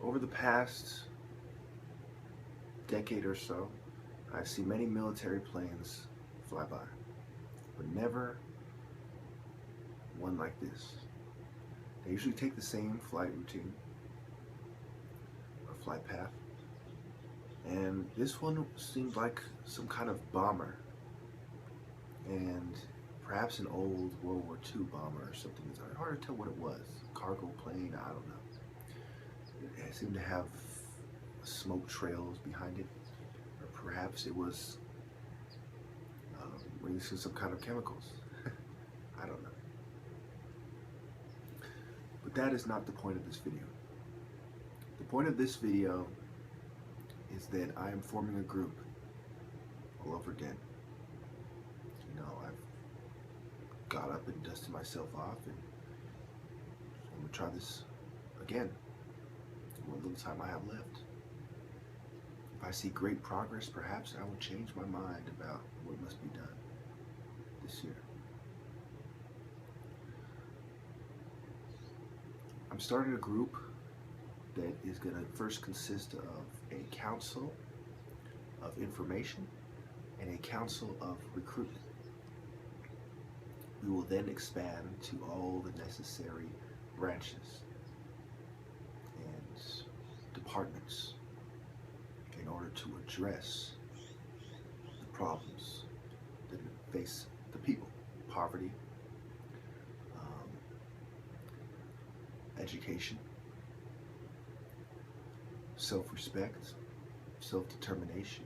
Over the past decade or so, I've seen many military planes fly by, but never one like this. They usually take the same flight routine or flight path, and this one seemed like some kind of bomber, and perhaps an old World War II bomber or something. It's hard to tell what it was. Cargo plane, I don't know. It seemed to have smoke trails behind it, or perhaps it was releasing some kind of chemicals. I don't know. But that is not the point of this video. The point of this video is that I am forming a group all over again. You know, I've got up and dusted myself off, and I'm gonna try this again. What little time I have left. If I see great progress, perhaps I will change my mind about what must be done this year. I'm starting a group that is going to first consist of a council of information and a council of recruitment. We will then expand to all the necessary branches and departments in order to address the problems that face the people: poverty, education, self-respect, self-determination,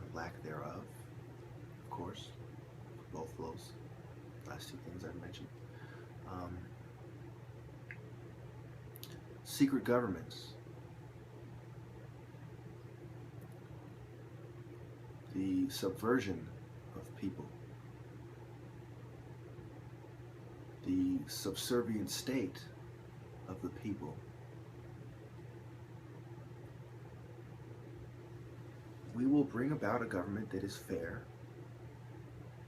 or lack thereof, of course, both of those last two things I mentioned. Secret governments, the subversion of people, the subservient state of the people. We will bring about a government that is fair,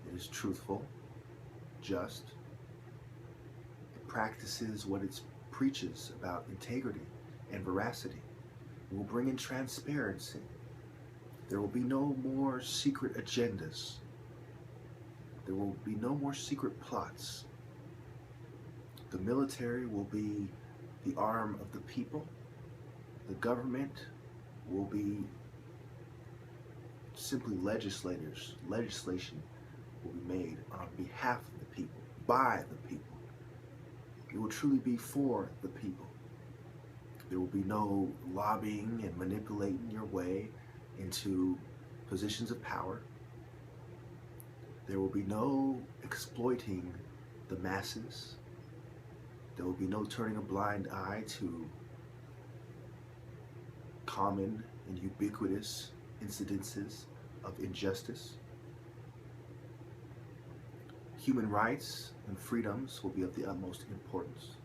that is truthful, just, it practices what it preaches about integrity and veracity. We'll bring in transparency. There will be no more secret agendas. There will be no more secret plots. The military will be the arm of the people. The government will be simply legislators. Legislation will be made on behalf of the people, by the people. It will truly be for the people. There will be no lobbying and manipulating your way into positions of power. There will be no exploiting the masses. There will be no turning a blind eye to common and ubiquitous incidences of injustice. Human rights and freedoms will be of the utmost importance.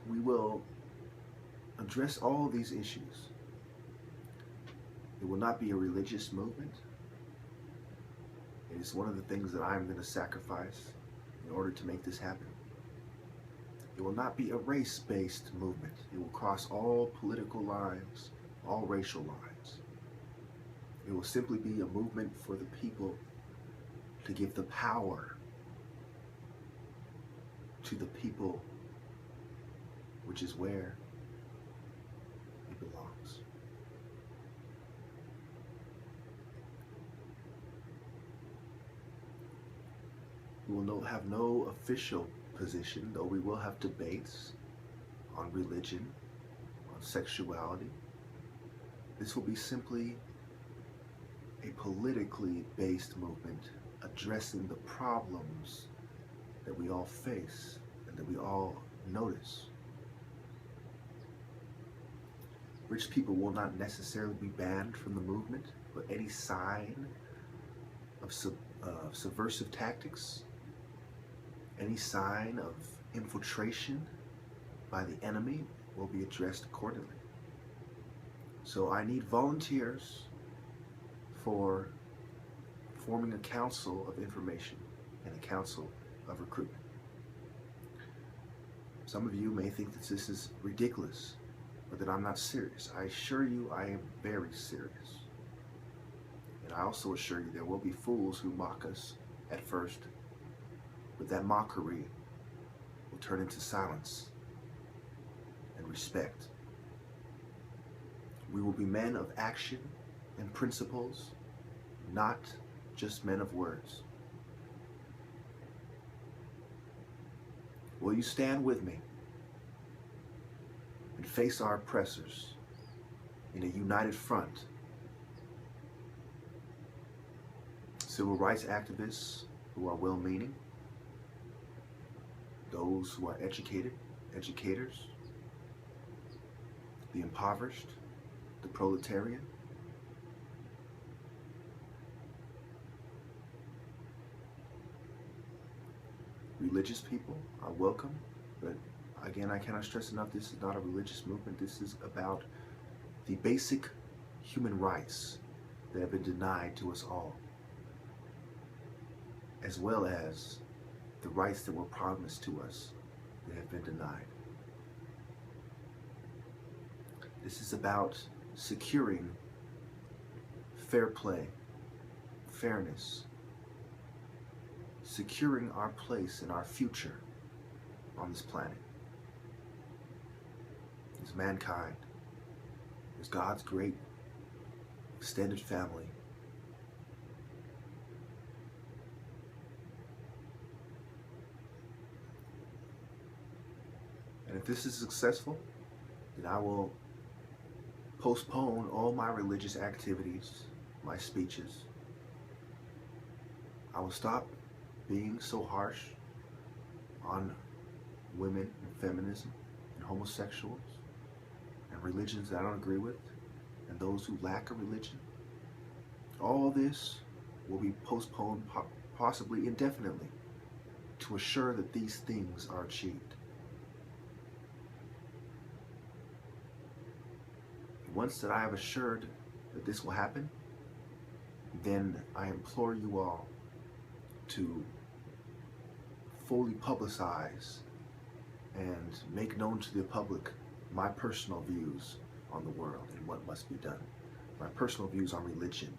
We will address all these issues. It will not be a religious movement. It is one of the things that I'm going to sacrifice in order to make this happen. It will not be a race-based movement. It will cross all political lines, all racial lines. It will simply be a movement for the people to give the power to the people, which is where it belongs. We will have no official position, though we will have debates on religion, on sexuality. This will be simply a politically based movement addressing the problems that we all face and that we all notice. Rich people will not necessarily be banned from the movement, but any sign of subversive tactics, any sign of infiltration by the enemy will be addressed accordingly. So I need volunteers for forming a council of information and a council of recruitment. Some of you may think that this is ridiculous or that I'm not serious. I assure you I am very serious. And I also assure you there will be fools who mock us at first, but that mockery will turn into silence and respect. We will be men of action and principles, not just men of words. Will you stand with me and face our oppressors in a united front? Civil rights activists who are well-meaning, those who are educated, educators, the impoverished, the proletariat, religious people are welcome, but again, I cannot stress enough, this is not a religious movement. This is about the basic human rights that have been denied to us all, as well as the rights that were promised to us that have been denied. This is about securing fair play, fairness, securing our place and our future on this planet. As mankind, as God's great extended family, and if this is successful, then I will postpone all my religious activities, my speeches. I will stop being so harsh on women and feminism and homosexuals and religions that I don't agree with and those who lack a religion. All this will be postponed possibly indefinitely to assure that these things are achieved. Once that I have assured that this will happen, then I implore you all to fully publicize and make known to the public my personal views on the world and what must be done. My personal views on religion,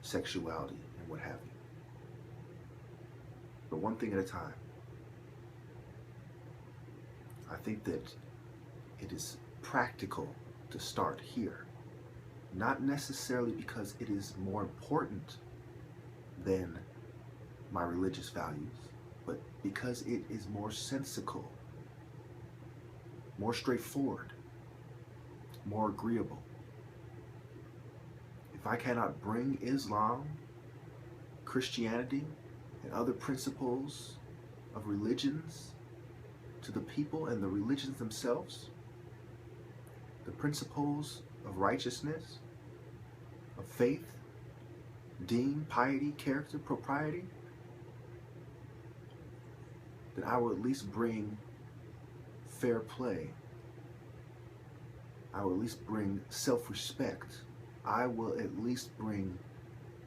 sexuality, and what have you. But one thing at a time. I think that it is practical to start here. Not necessarily because it is more important than my religious values, but because it is more sensical, more straightforward, more agreeable. If I cannot bring Islam, Christianity, and other principles of religions to the people and the religions themselves, the principles of righteousness, of faith, deen, piety, character, propriety, then I will at least bring fair play. I will at least bring self-respect. I will at least bring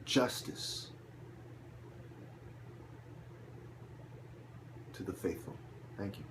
justice to the faithful. Thank you.